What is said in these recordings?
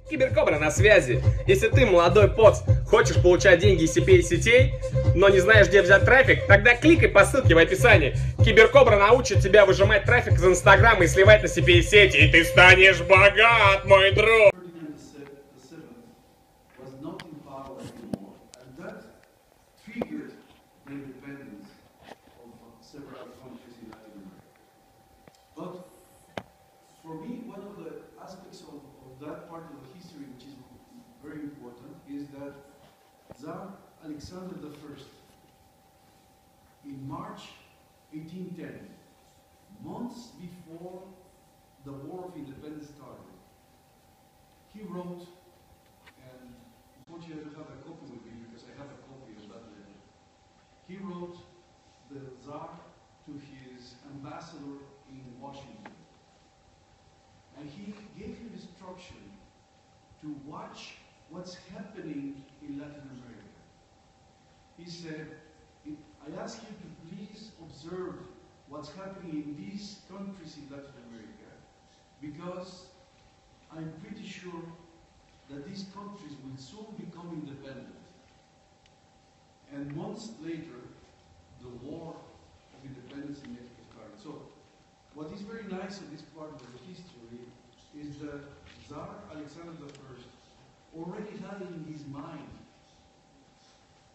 Киберкобра на связи. Если ты, молодой поц, хочешь получать деньги из CPA-сетей, но не знаешь, где взять трафик, тогда кликай по ссылке в описании. Киберкобра научит тебя выжимать трафик из Инстаграма и сливать на CPA-сети, и ты станешь богат, мой друг! For me, one of the aspects of that part of the history which is very important is that Tsar Alexander I, in March 1810, months before the War of Independence started, he wrote, and unfortunately I don't have a copy with me because I have a copy of that letter. He wrote the Tsar to his ambassador in Washington. And he gave him instruction to watch what's happening in Latin America. He said, I ask you to please observe what's happening in these countries in Latin America, because I'm pretty sure that these countries will soon become independent. And months later, the War of Independence in Mexico started. So, what is very nice of this part of the history is that Tsar Alexander I already had in his mind,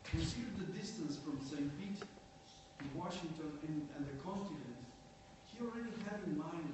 consider the distance from St. Pete to Washington and the continent, he already had in mind